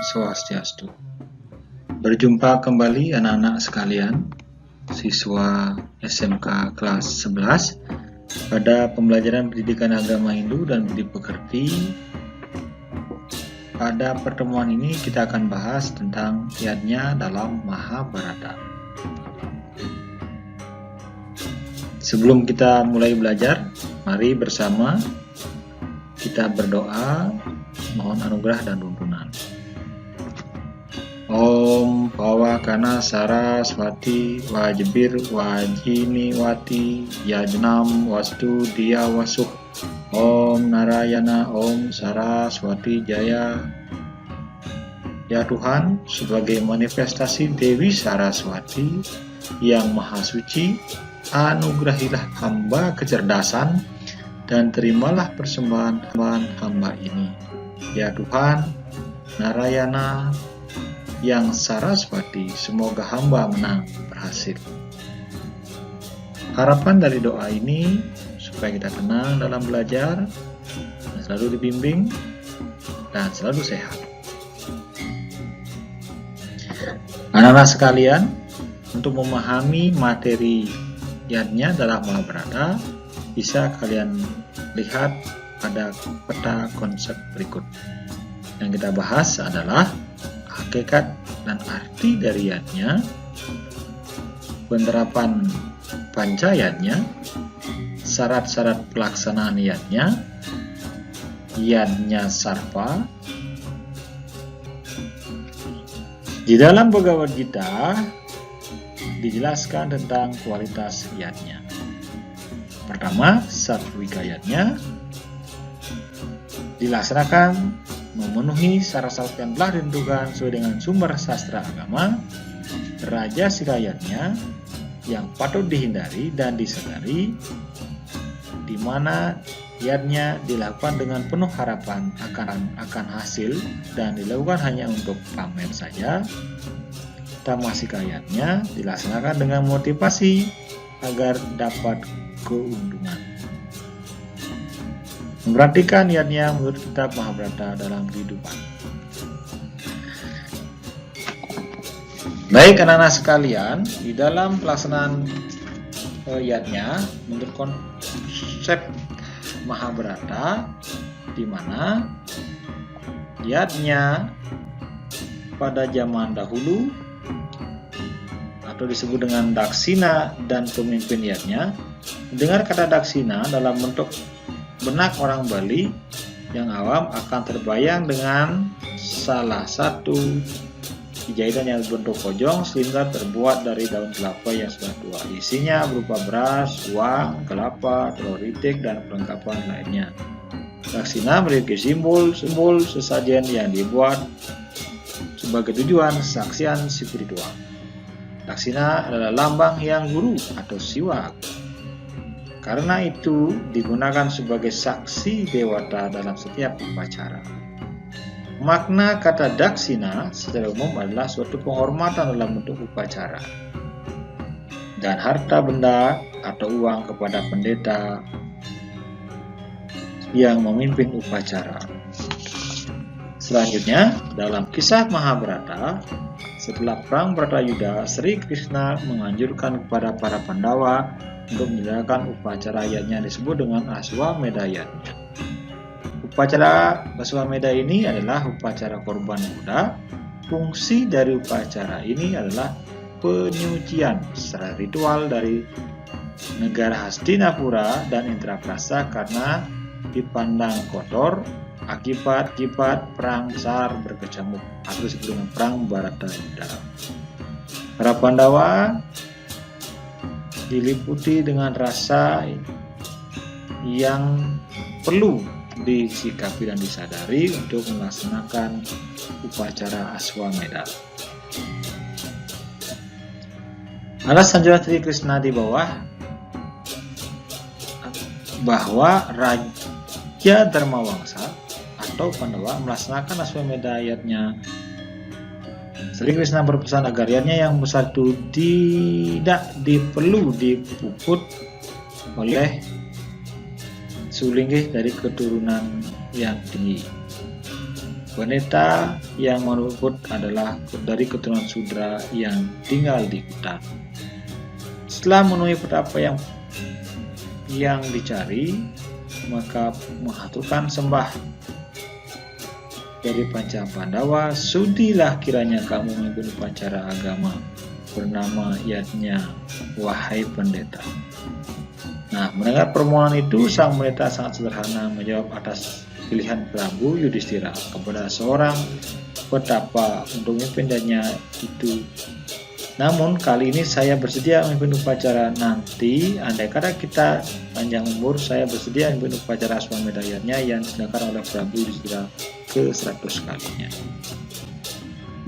Swastiastu. Berjumpa kembali anak-anak sekalian, siswa SMK kelas 11 pada pembelajaran pendidikan agama Hindu dan budi pekerti. Pada pertemuan ini kita akan bahas tentang yadnya dalam Mahabharata. Sebelum kita mulai belajar, mari bersama kita berdoa, mohon anugerah dan tuntunan. Om Pawakana Saraswati Wajibir Wajiniwati Yajnam Wastu Dia Wasuh. Om Narayana Om Saraswati Jaya. Ya Tuhan, sebagai manifestasi Dewi Saraswati yang Maha Suci, anugerahilah hamba kecerdasan dan terimalah persembahan hamba ini. Ya Tuhan, Narayana yang Saraswati, semoga hamba menang berhasil. Harapan dari doa ini supaya kita tenang dalam belajar, selalu dibimbing, dan selalu sehat. Anak-anak sekalian, untuk memahami materi yadnya dalam Mahabharata, bisa kalian lihat pada peta konsep berikut. Yang kita bahas adalah hakikat dan arti dari yadnya, penerapan pancayadnya, syarat-syarat pelaksanaan yadnya, yadnya sarva. Di dalam Bhagavad Gita dijelaskan tentang kualitas yadnya. Pertama, satwika yadnya dilaksanakan memenuhi syarat-syarat yang telah ditentukan sesuai dengan sumber sastra agama. Rajasika yadnya yang patut dihindari dan disadari, di mana yadnya dilakukan dengan penuh harapan akan hasil dan dilakukan hanya untuk pamer saja. Tamasika yadnya dilaksanakan dengan motivasi agar dapat keuntungan. Memperhatikan yadnya menurut kitab Mahabharata dalam kehidupan. Baik anak-anak sekalian, di dalam pelaksanaan yadnya menurut konsep Mahabharata, di mana yadnya pada zaman dahulu atau disebut dengan daksina dan pemimpin yadnya. Mendengar kata daksina dalam bentuk benak orang Bali yang awam akan terbayang dengan salah satu jahitan yang berbentuk pojong sehingga terbuat dari daun kelapa yang sudah tua. Isinya berupa beras, uang, kelapa, telur itik, dan perlengkapan lainnya. Daksina memiliki simbol-simbol sesajen yang dibuat sebagai tujuan saksian spiritual. Daksina adalah lambang yang guru atau siwa. Karena itu digunakan sebagai saksi dewata dalam setiap upacara. Makna kata daksina secara umum adalah suatu penghormatan dalam bentuk upacara. Dan harta benda atau uang kepada pendeta yang memimpin upacara. Selanjutnya, dalam kisah Mahabharata, setelah perang Bharatayuddha, Sri Krishna menganjurkan kepada para Pandawa untuk menjalankan upacara yadnya disebut dengan Aswamedha yadnya. Upacara Aswamedha ini adalah upacara korban kuda. Fungsi dari upacara ini adalah penyucian secara ritual dari negara Hastinapura dan Indraprastha karena dipandang kotor akibat perang besar berkecamuk atau disebut dengan perang Bharatayuddha. Para Pandawa diliputi dengan rasa yang perlu disikapi dan disadari untuk melaksanakan upacara Aswamedha. Alasan Sri Krishna di bawah bahwa Raja Dharmawangsa atau Pandawa melaksanakan Aswamedha yadnya. Sri Krishna berpesan agar yadnya yang besar itu tidak perlu dipuput oleh sulinggih dari keturunan yang tinggi. Pendeta yang menurut adalah dari keturunan Sudra yang tinggal di hutan. Setelah memenuhi apa yang dicari, maka mengaturkan sembah dari Panca Pandawa, "Sudilah kiranya kamu memimpin upacara agama bernama Yajna, wahai pendeta." Nah, mendengar permohonan itu, sang pendeta sangat sederhana menjawab atas pilihan Prabu Yudhistira kepada seorang petapa untuk memimpinnya itu. "Namun kali ini saya bersedia memimpin upacara. Nanti andai kata kita panjang umur, saya bersedia memimpin upacara Aswamedha Yajna yang dilaksanakan oleh Prabu Yudhistira ke 100 kalinya."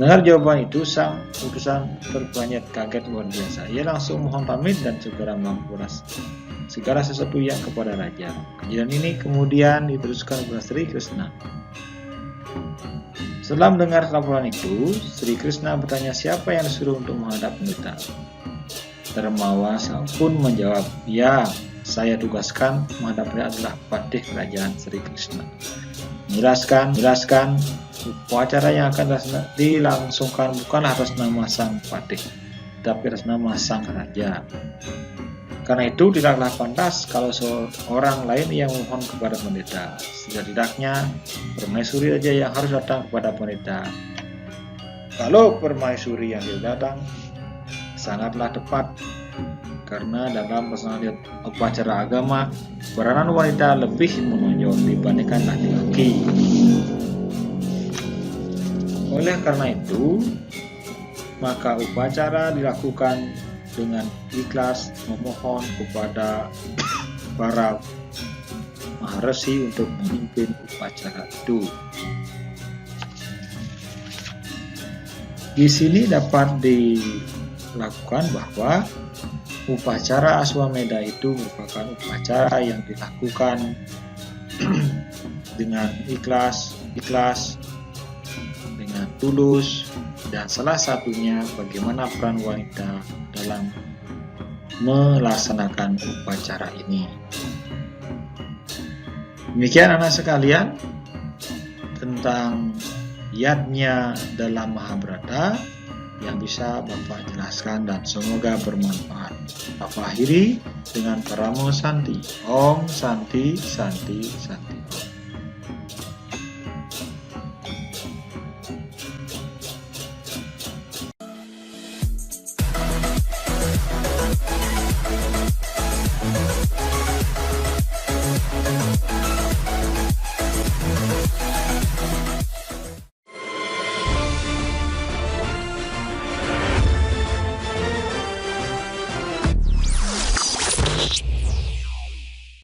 Dengar jawaban itu, sang utusan terperanjat kaget luar biasa. Ia langsung mohon pamit dan segera melakukan segala sesuatu yang kepada raja. Kejadian ini kemudian diteruskan kepada Sri Krishna. Setelah mendengar laporan itu, Sri Krishna bertanya siapa yang disuruh untuk menghadap pendeta. Dharmawasa pun menjawab, "Ya, saya tugaskan menghadapnya adalah patih kerajaan Sri Krishna." Menjelaskan, upacara yang akan dilangsungkan bukan atas nama sang patih, tapi atas nama sang raja. Karena itu tidaklah pantas kalau seorang lain yang memohon kepada pendeta. Setidaknya permaisuri saja yang harus datang kepada pendeta. Kalau permaisuri yang datang sangatlah tepat, karena dalam pelaksanaan upacara agama peranan wanita lebih menonjol dibandingkan laki-laki. Oleh karena itu, maka upacara dilakukan dengan ikhlas memohon kepada para maharesi untuk memimpin upacara itu. Di sini dapat dilakukan bahwa upacara Aswamedha itu merupakan upacara yang dilakukan dengan ikhlas, dengan tulus, dan salah satunya bagaimana peran wanita dalam melaksanakan upacara ini. Demikian anak sekalian tentang yajna dalam Mahabharata yang bisa Bapak jelaskan dan semoga bermanfaat. Bapak akhiri dengan Paramo Santi. Om Santi Santi Santi. Om.